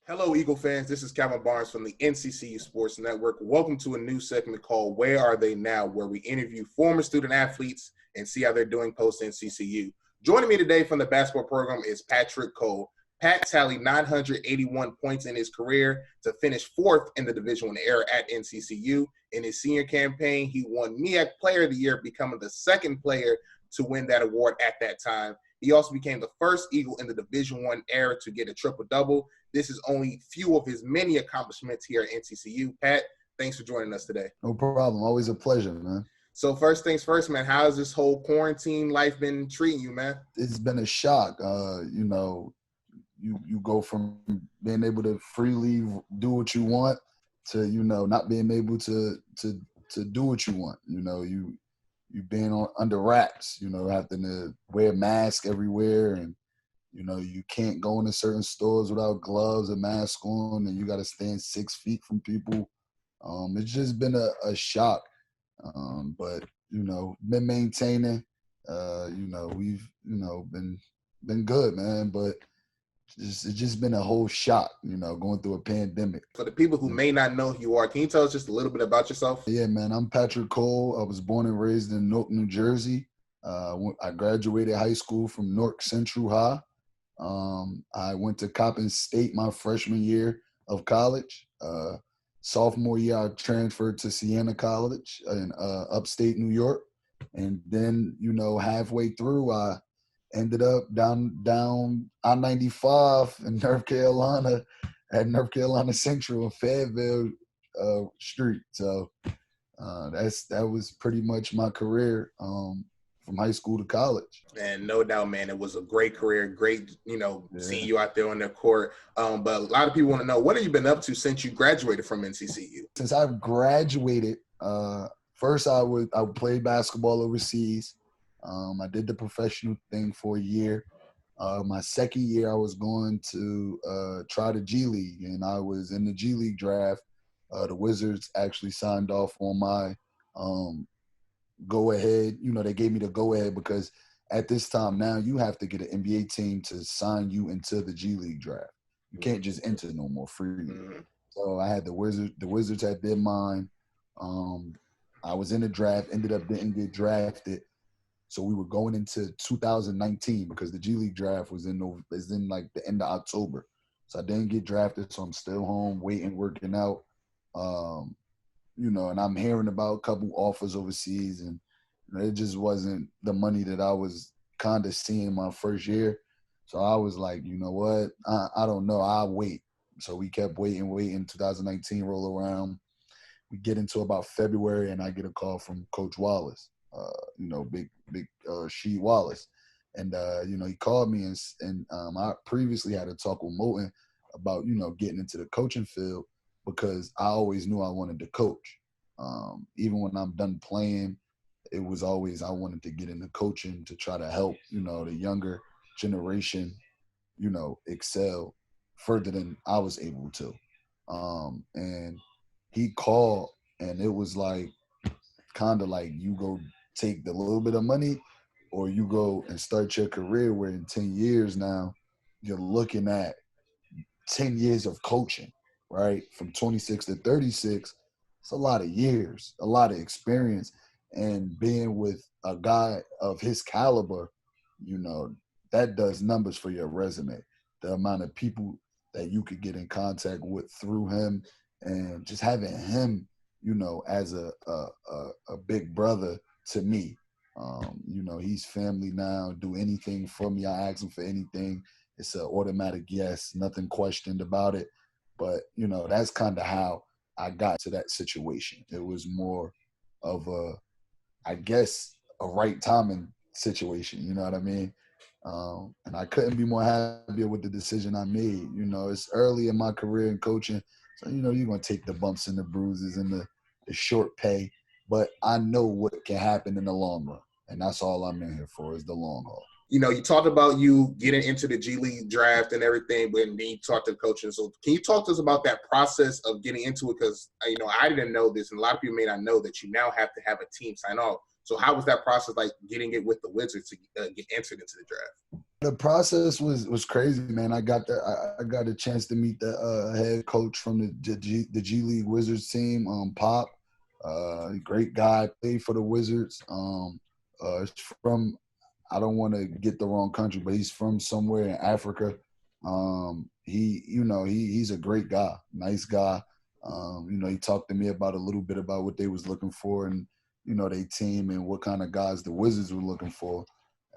Hello, Eagle fans. This is Calvin Barnes from the NCCU Sports Network. Welcome to a new segment called Where Are They Now?, where we interview former student athletes and see how they're doing post-NCCU. Joining me today from the basketball program is Patrick Cole. Pat tallied 981 points in his career to finish fourth in the Division I era at NCCU. In his senior campaign, he won MEAC Player of the Year, becoming the second player to win that award at that time. He also became the first Eagle in the Division I era to get a triple-double. This is only few of his many accomplishments here at NCCU. Pat, thanks for joining us today. No problem. Always a pleasure, man. So first things first, man, how's this whole quarantine life been treating you, man? It's been a shock. You go from being able to freely do what you want to, not being able to do what you want. You've been under wraps, having to wear a mask everywhere, and you can't go into certain stores without gloves and mask on, and you got to stand 6 feet from people. It's just been a shock, but been maintaining. We've been good, man, but it's just been a whole shock, going through a pandemic. For the people who may not know who you are, can you tell us just a little bit about yourself? Yeah, man, I'm Patrick Cole. I was born and raised in Newark, New Jersey. I graduated high school from Newark Central High. I went to Coppin State my freshman year of college. Sophomore year, I transferred to Siena College in upstate New York. And then, halfway through, I ended up down I-95 in North Carolina at North Carolina Central in Fayetteville Street. So that was pretty much my career from high school to college. And no doubt, man, it was a great career, great, seeing you out there on the court. But a lot of people want to know, what have you been up to since you graduated from NCCU? Since I've graduated, first I played basketball overseas. I did the professional thing for a year. My second year, I was going to try the G League, and I was in the G League draft. The Wizards actually signed off on my go ahead. They gave me the go ahead because at this time now you have to get an NBA team to sign you into the G League draft. You can't just enter no more freely. Mm-hmm. So I had the Wizards had their mind. I was in the draft, ended up didn't get drafted. So we were going into 2019 because the G League draft was in like the end of October. So I didn't get drafted, so I'm still home waiting, working out. And I'm hearing about a couple offers overseas, and it just wasn't the money that I was kind of seeing my first year. So I was like, you know what? I don't know. I'll wait. So we kept waiting. 2019 roll around. We get into about February, and I get a call from Coach Wallace, big Sheed Wallace. And, he called me, and I previously had a talk with Moulton about, getting into the coaching field, because I always knew I wanted to coach. Even when I'm done playing, it was always I wanted to get into coaching to try to help, the younger generation, excel further than I was able to. And he called, and it was like kind of like you go take the little bit of money or you go and start your career where in 10 years now you're looking at 10 years of coaching. Right? From 26 to 36, it's a lot of years, a lot of experience. And being with a guy of his caliber, that does numbers for your resume. The amount of people that you could get in contact with through him, and just having him, as a big brother to me. He's family now, do anything for me. I ask him for anything. It's an automatic yes, nothing questioned about it. But, that's kind of how I got to that situation. It was more of a right timing situation, you know what I mean? And I couldn't be more happier with the decision I made. It's early in my career in coaching, so, you're going to take the bumps and the bruises and the short pay. But I know what can happen in the long run, and that's all I'm in here for is the long haul. You talked about you getting into the G League draft and everything, but then you talked to the coaching. So can you talk to us about that process of getting into it? Because, I didn't know this, and a lot of people may not know that you now have to have a team sign off. So how was that process like getting it with the Wizards to get entered into the draft? The process was crazy, man. I got a chance to meet the head coach from the G League Wizards team, Pop. Great guy, played for the Wizards. It's from, I don't want to get the wrong country, but he's from somewhere in Africa. He's a great guy, nice guy. He talked to me about a little bit about what they was looking for and, they team and what kind of guys the Wizards were looking for.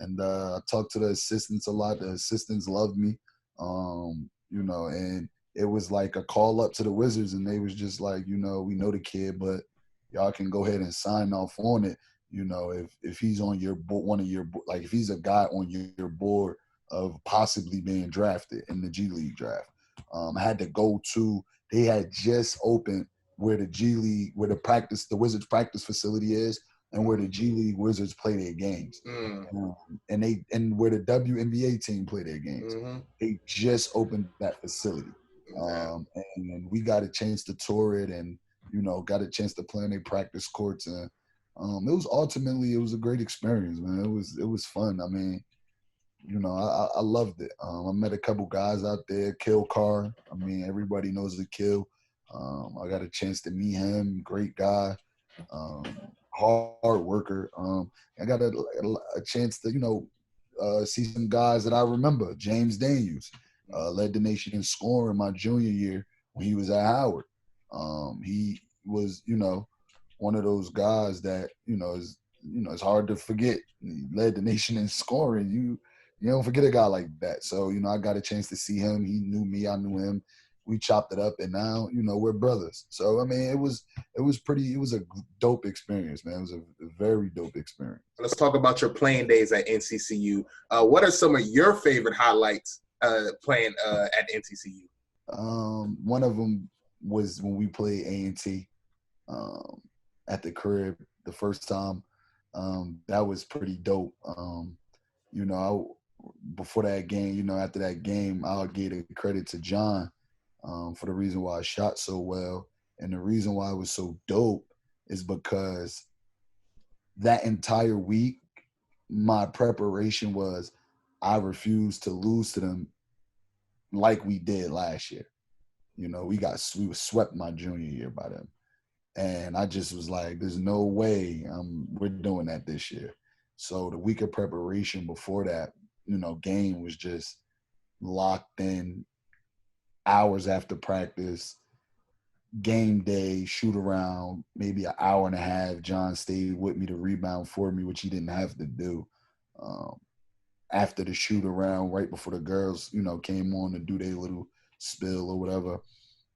And I talked to the assistants a lot. The assistants loved me, and it was like a call up to the Wizards, and they was just like, we know the kid, but y'all can go ahead and sign off on it. If he's on your board, like if he's a guy on your board of possibly being drafted in the G League draft. I had to go to, they had just opened where the Wizards practice facility is and where the G League Wizards play their games. And where the WNBA team play their games. Mm-hmm. They just opened that facility. And we got a chance to tour it and, got a chance to play in their practice courts. And it was a great experience, man. It was fun. I mean, I loved it. I met a couple guys out there, Kill Carr. I mean, everybody knows the Kill. I got a chance to meet him, great guy, hard worker. I got a chance to, see some guys that I remember. James Daniels led the nation in scoring my junior year when he was at Howard. He was, one of those guys that, it's hard to forget. He led the nation in scoring. You don't forget a guy like that. So, I got a chance to see him. He knew me. I knew him. We chopped it up, and now, we're brothers. So, I mean, it was a dope experience, man. It was a very dope experience. Let's talk about your playing days at NCCU. What are some of your favorite highlights playing at NCCU? One of them was when we played A&T at the crib the first time. That was pretty dope. Before that game, after that game, I'll give the credit to John for the reason why I shot so well. And the reason why it was so dope is because that entire week, my preparation was I refused to lose to them like we did last year. We were swept my junior year by them. And I just was like, there's no way we're doing that this year. So the week of preparation before that, game was just locked in, hours after practice, game day, shoot around, maybe an hour and a half. John stayed with me to rebound for me, which he didn't have to do. After the shoot around, right before the girls, came on to do their little spill or whatever.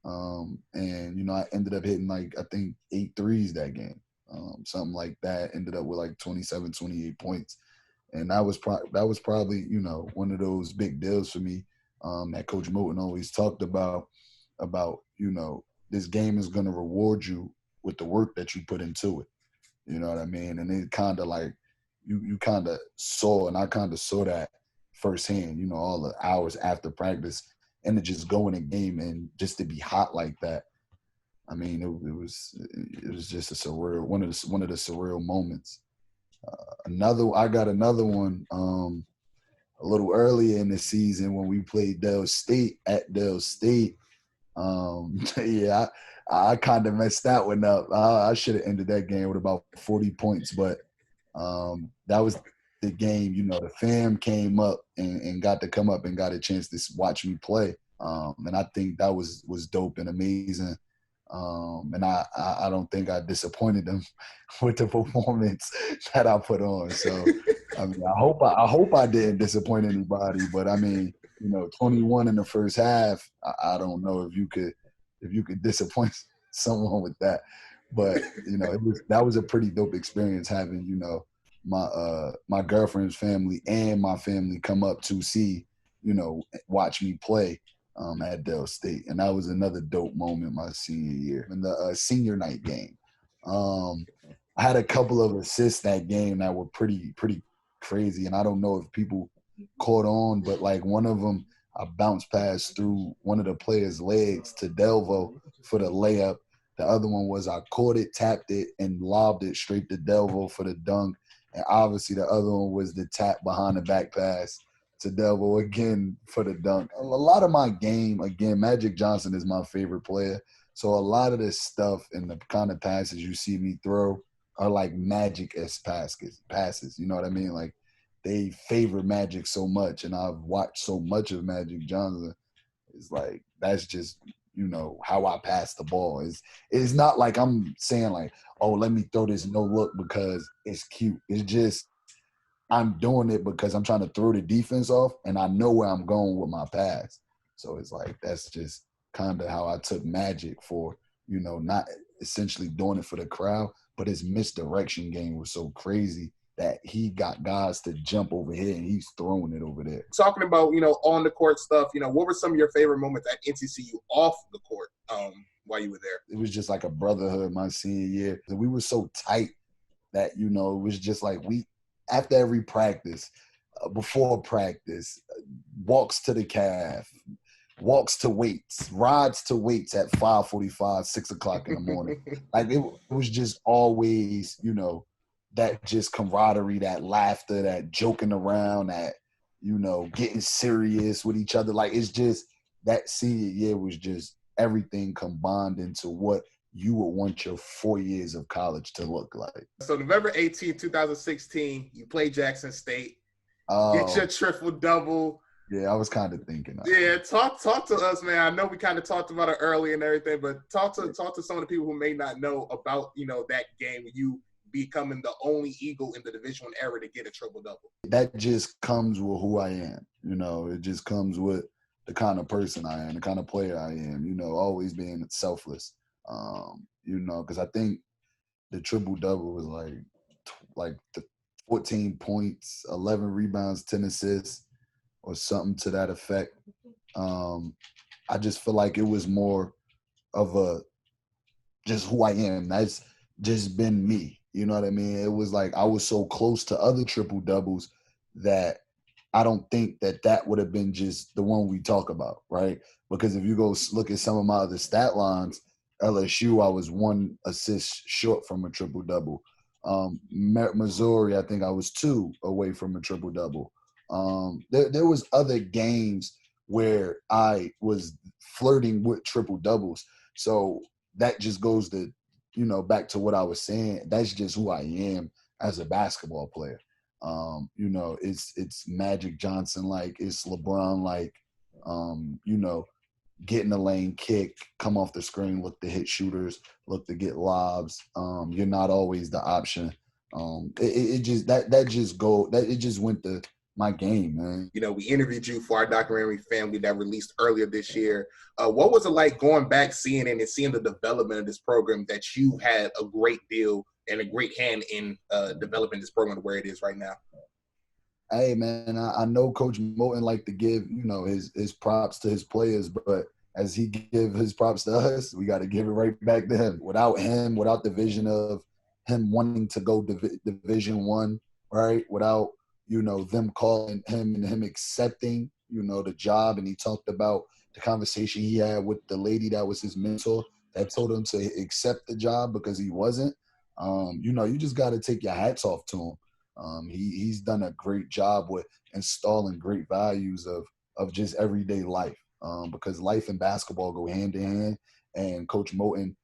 And I ended up hitting I think 8 threes that game, something like that. Ended up with 27, 28 points. And that was probably, one of those big deals for me that Coach Moten always talked about, this game is going to reward you with the work that you put into it. You know what I mean? And it kind of you kind of saw, and I kind of saw that firsthand, all the hours after practice and to just go in a game and just to be hot like that. I mean, it was just a surreal, one of the surreal moments. I got another one a little earlier in the season when we played Dell State at Dell State. Yeah, I kind of messed that one up. I should have ended that game with about 40 points, but that was the game. The fam came up and got to come up and got a chance to watch me play. And I think that was dope and amazing. And I don't think I disappointed them with the performance that I put on. So, I mean, I hope I didn't disappoint anybody. But I mean, 21 in the first half. I don't know if you could disappoint someone with that. But that was a pretty dope experience having my girlfriend's family and my family come up to see watch me play. At Dell State, and that was another dope moment my senior year in the senior night game. I had a couple of assists that game that were pretty crazy, and I don't know if people caught on, but one of them, I bounced past through one of the players' legs to Delvo for the layup. The other one was I caught it, tapped it, and lobbed it straight to Delvo for the dunk. And obviously the other one was the tap behind the back pass to Devil again for the dunk. A lot of my game, again, Magic Johnson is my favorite player. So a lot of this stuff and the kind of passes you see me throw are like Magic-esque passes. You know what I mean? Like they favor Magic so much, and I've watched so much of Magic Johnson. It's like that's just, you know, how I pass the ball. It's not like I'm saying like, oh, let me throw this no look because it's cute. It's just I'm doing it because I'm trying to throw the defense off, and I know where I'm going with my pass. So it's like that's just kind of how I took Magic for, you know, not essentially doing it for the crowd, but his misdirection game was so crazy that he got guys to jump over here and he's throwing it over there. Talking about, you know, on the court stuff, you know, what were some of your favorite moments at NCCU off the court while you were there? It was just like a brotherhood my senior year. We were so tight that, you know, it was just like after every practice, before practice, walks to the calf, walks to weights, rides to weights at 5:45, 6 o'clock in the morning. Like it was just always, you know, that just camaraderie, that laughter, that joking around, that, you know, getting serious with each other. Like it's just that senior year was just everything combined into what you would want your 4 years of college to look like. So November 18, 2016, you play Jackson State, get your triple-double. Yeah, I was kind of thinking that. Yeah, talk to us, man. I know we kind of talked about it early and everything, but talk to some of the people who may not know about, you know, that game, you becoming the only Eagle in the Division I era to get a triple-double. That just comes with who I am. You know, it just comes with the kind of person I am, the kind of player I am, you know, always being selfless. You know, because I think the triple-double was like 14 points, 11 rebounds, 10 assists, or something to that effect. I just feel like it was more of just who I am. That's just been me. You know what I mean? It was like I was so close to other triple-doubles that I don't think that would have been just the one we talk about, right? Because if you go look at some of my other stat lines, LSU, I was 1 assist short from a triple-double. Missouri, I think I was 2 away from a triple-double. There was other games where I was flirting with triple-doubles. So that just goes to, you know, back to what I was saying. That's just who I am as a basketball player. You know, it's Magic Johnson like, it's LeBron like, you know, get in the lane, kick, come off the screen, look to hit shooters, look to get lobs. You're not always the option. It just went to my game, man. You know, we interviewed you for our documentary Family that released earlier this year. What was it like going back, seeing it and seeing the development of this program that you had a great deal and a great hand in developing this program to where it is right now? Hey, man, I know Coach Moten like to give, you know, his props to his players, but as he give his props to us, we got to give it right back to him. Without him, without the vision of him wanting to go Division I, right? Without, you know, them calling him and him accepting, you know, the job. And he talked about the conversation he had with the lady that was his mentor that told him to accept the job because he wasn't. You know, you just got to take your hats off to him. He's done a great job with installing great values of just everyday life, because life and basketball go hand in hand. And Coach Moten,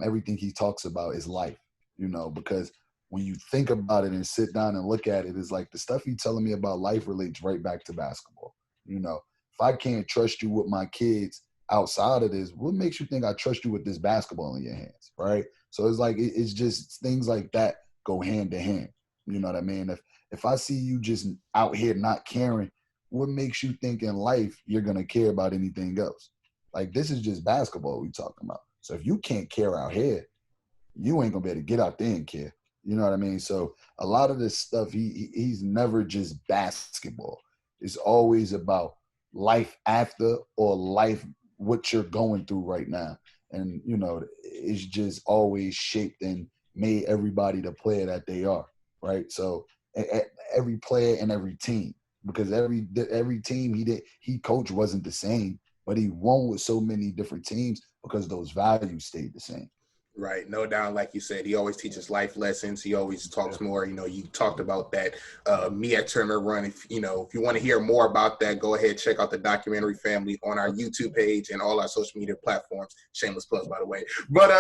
everything he talks about is life, you know, because when you think about it and sit down and look at it, it's like the stuff he's telling me about life relates right back to basketball. You know, if I can't trust you with my kids outside of this, what makes you think I trust you with this basketball in your hands, right? So it's like it's just things like that go hand to hand. You know what I mean? If I see you just out here not caring, what makes you think in life you're going to care about anything else? Like, this is just basketball we talking about. So if you can't care out here, you ain't going to be able to get out there and care. You know what I mean? So a lot of this stuff, he's never just basketball. It's always about life after or life, what you're going through right now. And, you know, it's just always shaped and made everybody the player that they are. Right, so every player and every team, because every team he coached wasn't the same, but he won with so many different teams because those values stayed the same. Right. No doubt. Like you said, he always teaches life lessons. He always talks more. You talked about that MEAC tournament run. If you want to hear more about that, go ahead, check out the documentary Family on our YouTube page and all our social media platforms. Shameless plug, by the way. But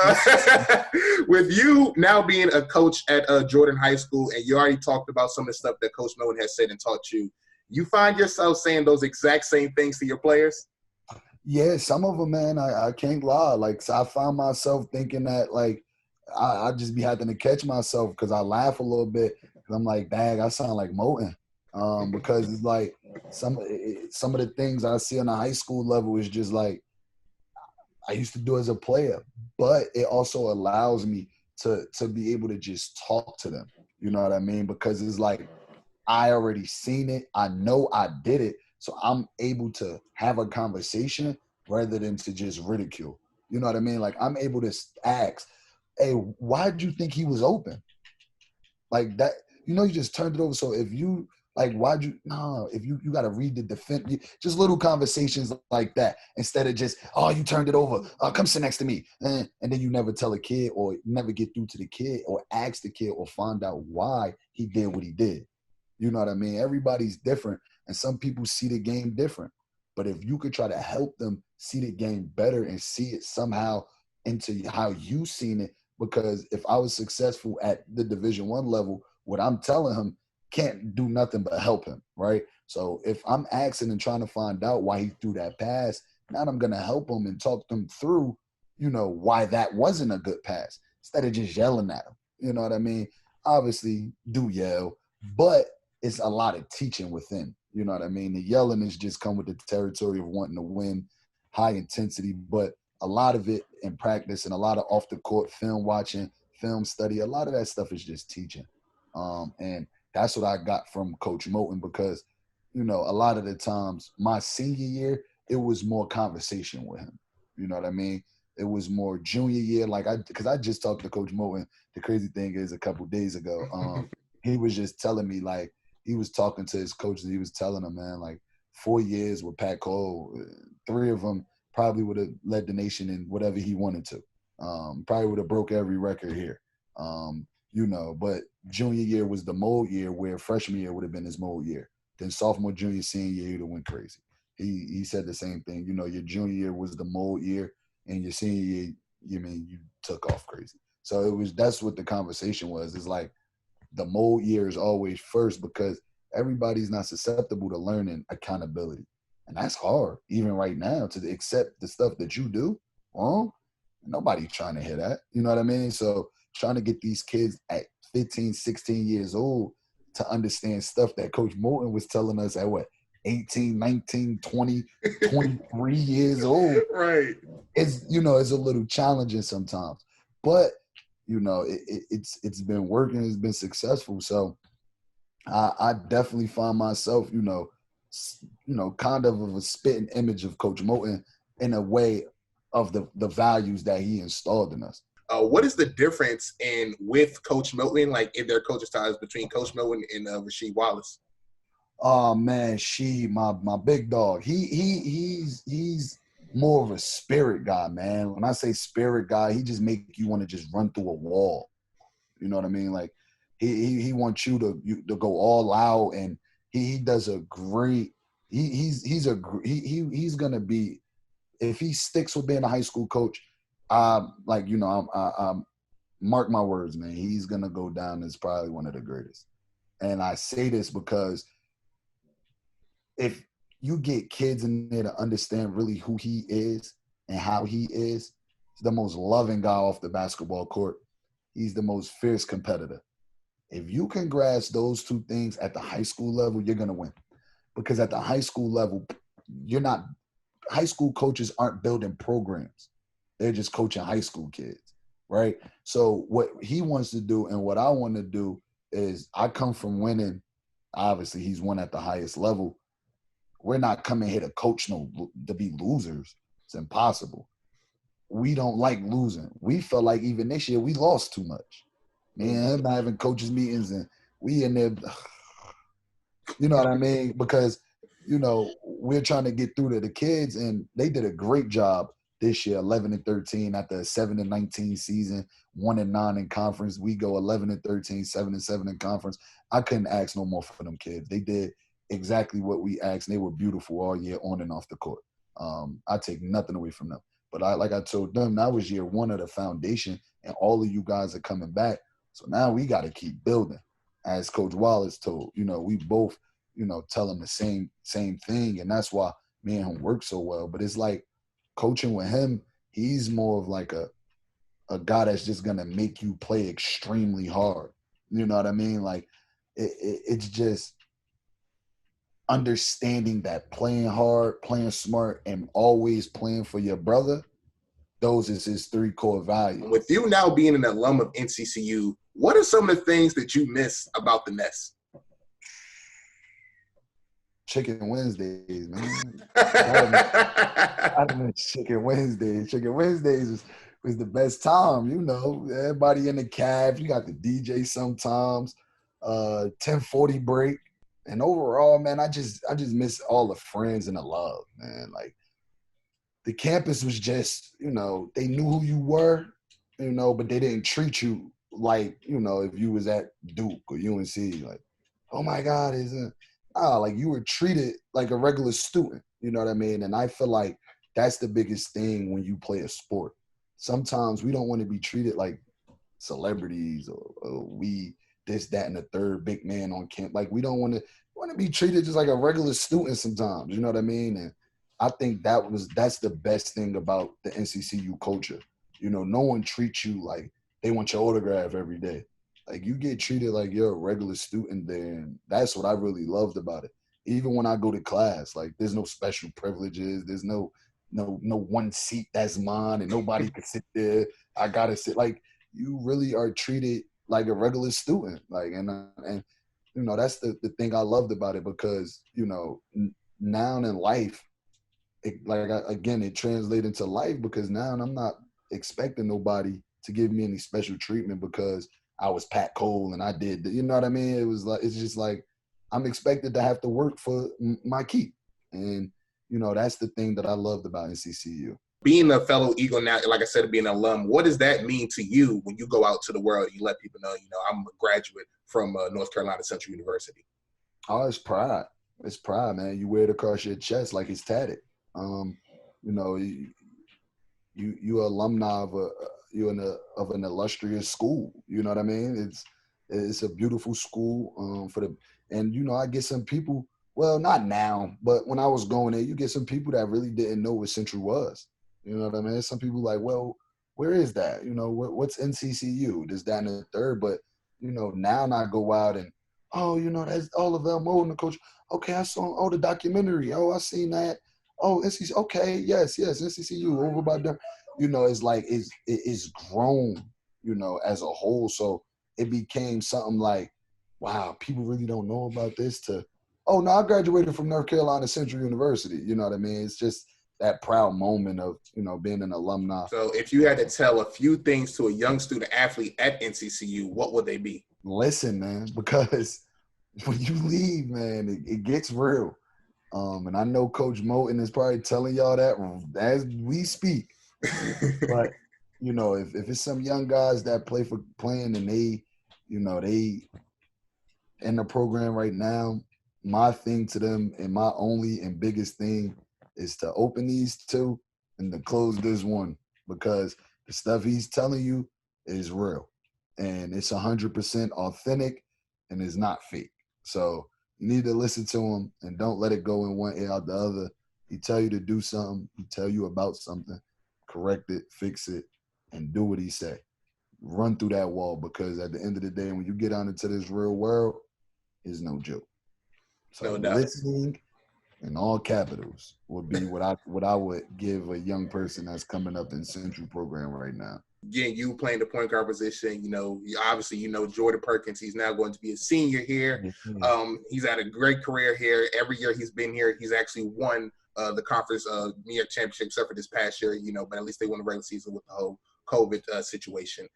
with you now being a coach at Jordan High School, and you already talked about some of the stuff that Coach Moten has said and taught you, you find yourself saying those exact same things to your players? Yeah, some of them, man, I can't lie. Like, so I found myself thinking that, like, I just be having to catch myself because I laugh a little bit. Because I'm like, dang, I sound like Moten. Because it's like some of the things I see on a high school level is just like I used to do as a player. But it also allows me to be able to just talk to them. You know what I mean? Because it's like I already seen it. I know I did it. So I'm able to have a conversation rather than to just ridicule. You know what I mean? Like I'm able to ask, hey, why did you think he was open? Like that, you just turned it over. So if you like, if you got to read the defense, just little conversations like that instead of just, oh, you turned it over. Come sit next to me. And then you never tell a kid or never get through to the kid or ask the kid or find out why he did what he did. You know what I mean? Everybody's different, and some people see the game different. But if you could try to help them see the game better and see it somehow into how you seen it, because if I was successful at the Division I level, what I'm telling him can't do nothing but help him, right? So if I'm asking and trying to find out why he threw that pass, now I'm going to help him and talk them through, why that wasn't a good pass instead of just yelling at him. You know what I mean? Obviously, do yell, but it's a lot of teaching within. You know what I mean? The yelling is just come with the territory of wanting to win, high intensity, but a lot of it in practice and a lot of off the court film watching, film study, a lot of that stuff is just teaching. And that's what I got from Coach Moten because, a lot of the times my senior year, it was more conversation with him. You know what I mean? It was more junior year, because I just talked to Coach Moten. The crazy thing is a couple of days ago, he was just telling me he was talking to his coaches. He was telling them, man, 4 years with Pat Cole, 3 of them probably would have led the nation in whatever he wanted to. Probably would have broke every record here. But junior year was the mold year where freshman year would have been his mold year. Then sophomore, junior, senior year, he'd have went crazy. He said the same thing. Your junior year was the mold year, and your senior year, you took off crazy. So that's what the conversation was. It's like, the mold year is always first because everybody's not susceptible to learning accountability. And that's hard, even right now, to accept the stuff that you do wrong. Nobody's trying to hear that. You know what I mean? So trying to get these kids at 15, 16 years old to understand stuff that Coach Moten was telling us at 18, 19, 20, 23 years old. Right. It's a little challenging sometimes. But it's been working. It's been successful. So I definitely find myself, kind of a spitting image of Coach Moten in a way of the values that he installed in us. What is the difference with Coach Moten, in their coaching styles between Coach Moten and Rasheed Wallace? Oh man, my big dog. He's more of a spirit guy, man. When I say spirit guy, he just make you want to just run through a wall. You know what I mean? Like he wants you to go all out, and he does a great. He's gonna be, if he sticks with being a high school coach. I'm mark my words, man. He's gonna go down as probably one of the greatest. And I say this because if you get kids in there to understand really who he is and how he is, he's the most loving guy off the basketball court. He's the most fierce competitor. If you can grasp those 2 things at the high school level, you're going to win. Because at the high school level, high school coaches aren't building programs. They're just coaching high school kids, right? So what he wants to do and what I want to do is, I come from winning. Obviously, he's won at the highest level. We're not coming here to coach to be losers. It's impossible. We don't like losing. We felt like even this year we lost too much. Man, I'm not having coaches meetings and we in there, you know what I mean? Because, we're trying to get through to the kids, and they did a great job this year, 11-13 at the 7-19 season, 1-9 in conference. We go 11-13, 7-7 in conference. I couldn't ask no more for them kids. They did exactly what we asked, and they were beautiful all year on and off the court. I take nothing away from them. But like I told them, that was year one of the foundation, and all of you guys are coming back. So now we got to keep building. As Coach Wallace told, we both, tell him the same thing, and that's why me and him work so well. But it's like coaching with him, he's more of like a guy that's just gonna make you play extremely hard. You know what I mean? Like it's just understanding that playing hard, playing smart, and always playing for your brother. Those is his 3 core values. With you now being an alum of NCCU, what are some of the things that you miss about the Nest? Chicken Wednesdays, man. I miss Chicken Wednesdays. Chicken Wednesdays was the best time, Everybody in the cab. You got the DJ sometimes. 10:40 break. And overall, man, I just miss all the friends and the love, man. Like, the campus was just, they knew who you were, but they didn't treat you like, if you was at Duke or UNC, like, oh my God, like you were treated like a regular student, you know what I mean? And I feel like that's the biggest thing when you play a sport. Sometimes we don't want to be treated like celebrities or we this, that, and the third big man on camp. Like, we don't want to be treated just like a regular student sometimes, you know what I mean? And I think that's the best thing about the NCCU culture. No one treats you like they want your autograph every day. Like, you get treated like you're a regular student there, and that's what I really loved about it. Even when I go to class, like, there's no special privileges. There's no one seat that's mine, and nobody can sit there. I gotta sit. Like, you really are treated like a regular student. Like, and that's the thing I loved about it, because now in life, it translates into life, because now I'm not expecting nobody to give me any special treatment because I was Pat Cole and I did, you know what I mean? It's just like, I'm expected to have to work for my keep. And, that's the thing that I loved about NCCU. Being a fellow Eagle now, like I said, being an alum, what does that mean to you when you go out to the world? You let people know, I'm a graduate from North Carolina Central University. Oh, it's pride. It's pride, man. You wear it across your chest like it's tatted. You alumni of an illustrious school. You know what I mean? It's a beautiful school I get some people. Well, not now, but when I was going there, you get some people that really didn't know what Central was. You know what I mean? Some people like, well, where is that? What's NCCU? This, that, and the third. But now I go out and, that's all of Elmo and the coach. Okay, I saw the documentary. Oh, I seen that. Oh, NCCU. Okay, yes, NCCU over by them. It's like it's grown, as a whole. So it became something like, wow, people really don't know about this. Oh no, I graduated from North Carolina Central University. You know what I mean? It's just that proud moment of being an alumni. So if you had to tell a few things to a young student athlete at NCCU, what would they be? Listen, man, because when you leave, man, it gets real. And I know Coach Moten is probably telling y'all that as we speak. But, if it's some young guys that playing and they in the program right now, my thing to them and my only and biggest thing is to open these 2 and to close this 1, because the stuff he's telling you is real and it's 100% authentic and it's not fake. So you need to listen to him and don't let it go in one ear out the other. He tell you to do something, he tell you about something, correct it, fix it, and do what he say. Run through that wall, because at the end of the day, when you get out into this real world, it's no joke. So no doubt. Listening in all capitals would be what I would give a young person that's coming up in Central program right now. Again, you playing the point guard position, obviously, Jordan Perkins, he's now going to be a senior here. Mm-hmm. He's had a great career here. Every year he's been here, he's actually won the conference MEAC championship, except for this past year, but at least they won the regular season with the whole COVID situation.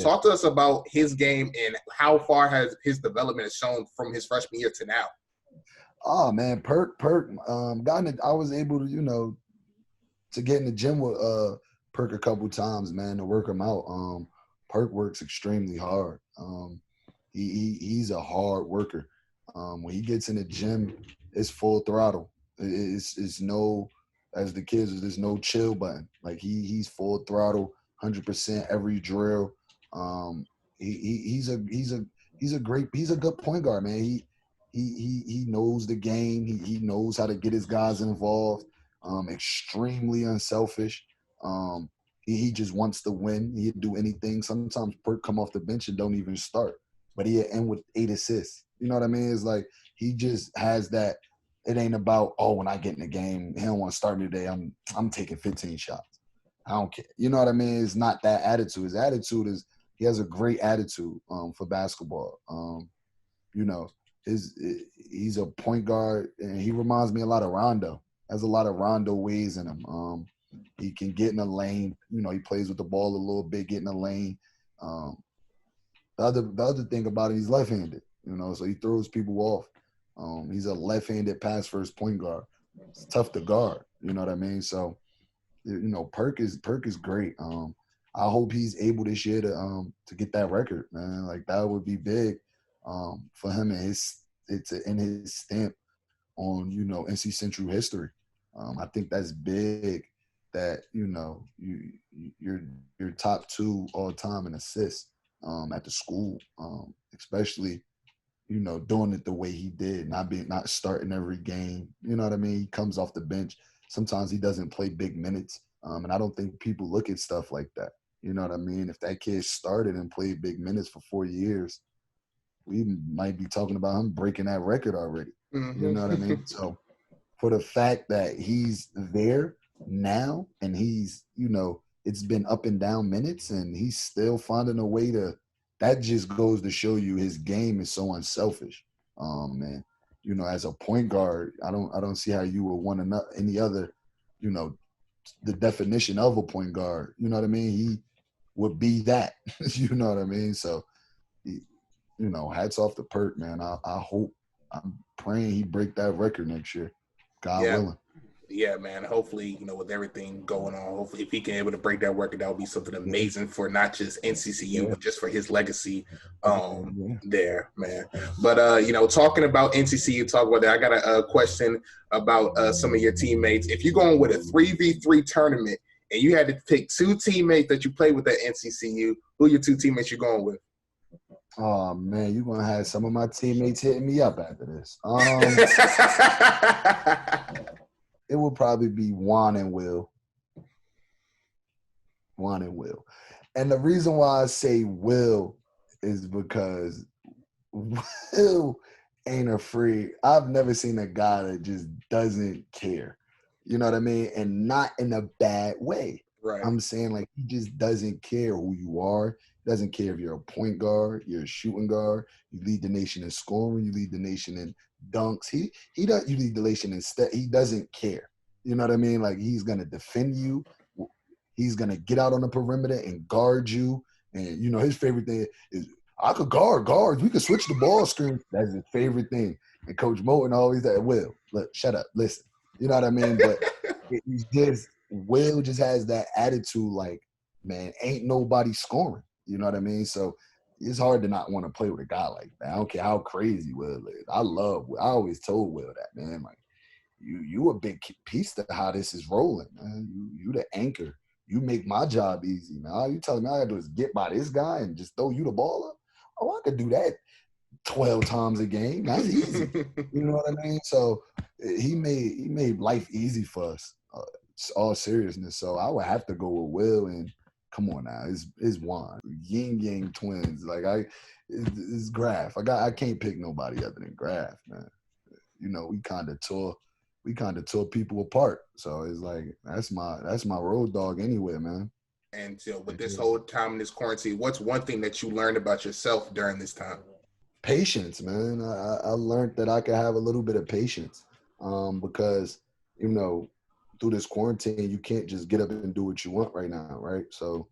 Talk to us about his game and how far has his development shown from his freshman year to now. Oh man, Perk, I was able to, to get in the gym with Perk a couple times, man, to work him out. Perk works extremely hard. He's a hard worker. When he gets in the gym, it's full throttle. It's no, as the kids, there's no chill button. Like he's full throttle, 100% every drill. He's a good point guard, man. He knows the game. He knows how to get his guys involved. Extremely unselfish. He just wants to win. He'd do anything. Sometimes Perk come off the bench and don't even start, but he'll end with 8 assists. You know what I mean? It's like he just has that. It ain't about, oh, when I get in the game, he don't want to start me today. I'm taking 15 shots. I don't care. You know what I mean? It's not that attitude. His attitude is he has a great attitude for basketball. You know, he's a point guard, and he reminds me a lot of Rondo. Has a lot of Rondo ways in him. He can get in the lane. You know, he plays with the ball a little bit, get in the lane. The other thing about it, he's left-handed. You know, so he throws people off. He's a left-handed pass-first point guard. It's tough to guard. You know what I mean? So, you know, Perk is great. I hope he's able this year to get that record, man. Like that would be big for him and his stamp on, you know, NC Central history. I think that's big that, you know, you're top 2 all time in assists at the school, especially, you know, doing it the way he did, not starting every game. You know what I mean? He comes off the bench. Sometimes he doesn't play big minutes. And I don't think people look at stuff like that. You know what I mean? If that kid started and played big minutes for 4 years, we might be talking about him breaking that record already. Mm-hmm. You know what I mean? So for the fact that he's there now and he's, you know, it's been up and down minutes and he's still finding a way to, that just goes to show you his game is so unselfish. Man, you know, as a point guard, I don't see how you would want any other, you know, the definition of a point guard. You know what I mean? He would be that. You know what I mean? So, you know, hats off to Perk, man. I'm praying he break that record next year. God willing. Yeah, man. Hopefully, you know, with everything going on, hopefully if he can able to break that record, that would be something amazing for not just NCCU, but just for his legacy there, man. But, you know, talking about NCCU, talk about that. I got a question about some of your teammates. If you're going with a 3v3 tournament and you had to pick 2 teammates that you play with at NCCU, who are your 2 teammates you're going with? Oh man, you're gonna have some of my teammates hitting me up after this. It will probably be Juan and Will. And the reason why I say Will is because Will ain't afraid. I've never seen a guy that just doesn't care. You know what I mean? And not in a bad way. Right. I'm saying like he just doesn't care who you are. Doesn't care if you're a point guard, you're a shooting guard, you lead the nation in scoring, you lead the nation in dunks. He does. You lead the nation in he doesn't care. You know what I mean? Like he's gonna defend you. He's gonna get out on the perimeter and guard you. And you know his favorite thing is I could guard guards. We could switch the ball screen. That's his favorite thing. And Coach Moten always that look, shut up, listen. You know what I mean? But Will just has that attitude like, man, ain't nobody scoring. You know what I mean? So it's hard to not want to play with a guy like that. I don't care how crazy Will is. I always told Will that, man. Like, you a big piece to how this is rolling, man. You the anchor. You make my job easy, man. All you telling me all I gotta do is get by this guy and just throw you the ball up? Oh, I could do that 12 times a game. That's easy. You know what I mean? So he made life easy for us. All seriousness. So I would have to go with Will and come on now, it's Juan. Yin Yang twins. Like it's Graf. I can't pick nobody other than Graf, man. You know, we kind of tore people apart. So it's like that's my road dog anyway, man. And you know, with this whole time in this quarantine, what's one thing that you learned about yourself during this time? Patience, man. I learned that I could have a little bit of patience, because you know, through this quarantine, you can't just get up and do what you want right now, right? So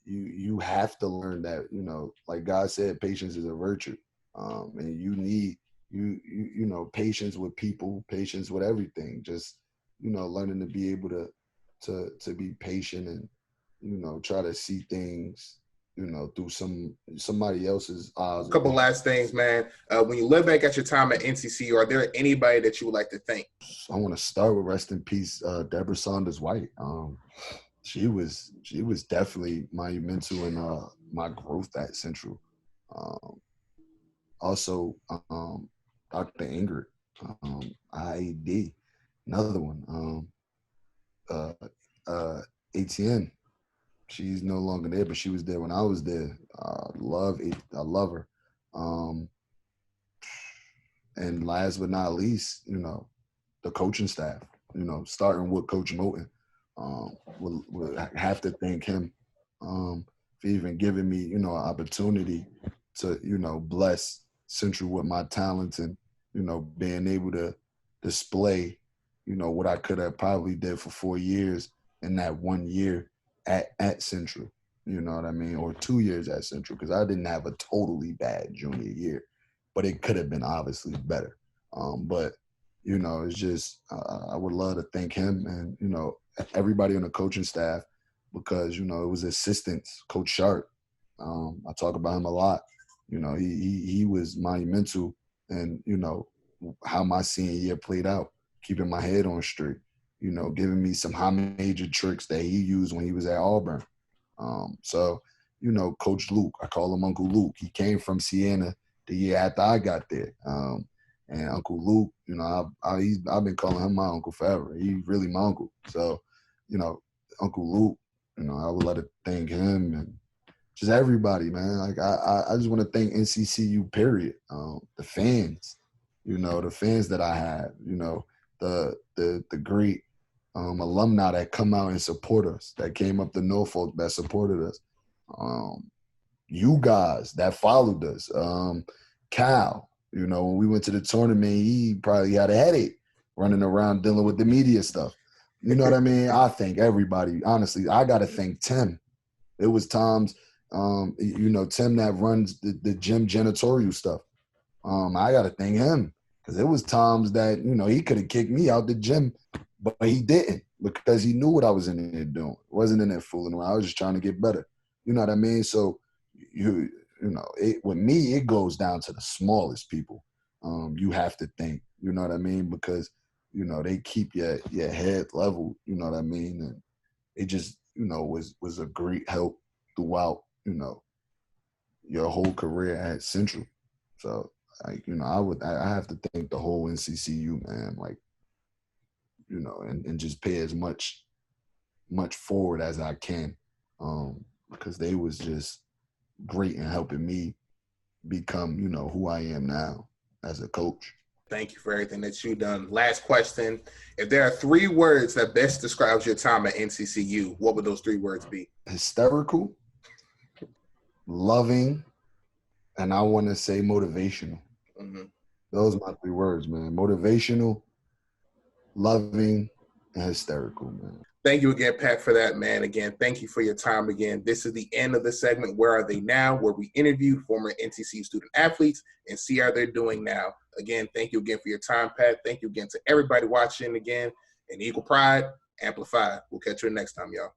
you have to learn that, you know, like God said, patience is a virtue, and you need you know patience with people, patience with everything. Just, you know, learning to be able to to be patient and, try to see things, through somebody else's eyes. A couple last things, man. When you look back at your time at NCCU, are there anybody that you would like to thank? I want to start with rest in peace, Deborah Saunders White. She was definitely monumental in my growth at Central. Also, Dr. Ingrid, IAD, another one. ATN, she's no longer there, but she was there when I was there. I love her. And last but not least, the coaching staff, starting with Coach Moten. We'll have to thank him for even giving me, an opportunity to, bless Central with my talents and, being able to display, what I could have probably did for 4 years in that 1 year at Central, you know what I mean? Or 2 years at Central, because I didn't have a totally bad junior year, but it could have been obviously better. But, it's just, I would love to thank him and, everybody on the coaching staff, because, it was assistants, Coach Sharp. I talk about him a lot. He was monumental and, how my senior year played out, keeping my head on straight, giving me some high major tricks that he used when he was at Auburn. So, Coach Luke, I call him Uncle Luke. He came from Siena the year after I got there. And Uncle Luke, I've been calling him my uncle forever. He's really my uncle. So, Uncle Luke, I would like to thank him and just everybody, man. Like I just want to thank NCCU, period. The fans, the fans that I had, the great alumni that come out and support us, that came up to Norfolk, that supported us. You guys that followed us. Cal, when we went to the tournament, he probably had a headache running around dealing with the media stuff. You know what I mean? I thank everybody. Honestly, I got to thank Tim. It was times, Tim that runs the gym janitorial stuff. I got to thank him because it was times that, he could have kicked me out the gym, but he didn't because he knew what I was in there doing. Wasn't in there fooling around. I was just trying to get better. You know what I mean? So, with me, it goes down to the smallest people. You have to think, you know what I mean? Because, they keep your head level, you know what I mean? And it just, was a great help throughout, your whole career at Central. So, I have to thank the whole NCCU, man, like, and just pay as much forward as I can, because they was just great in helping me become, who I am now as a coach. Thank you for everything that you've done. Last question. If there are 3 words that best describes your time at NCCU, what would those 3 words be? Hysterical, loving, and I want to say motivational. Mm-hmm. Those are my 3 words, man. Motivational, loving, and hysterical, man. Thank you again, Pat, for that, man. Again, thank you for your time again. This is the end of the segment, Where Are They Now?, where we interview former NCCU student athletes and see how they're doing now. Again, thank you again for your time, Pat. Thank you again to everybody watching again. And Eagle Pride, Amplified. We'll catch you next time, y'all.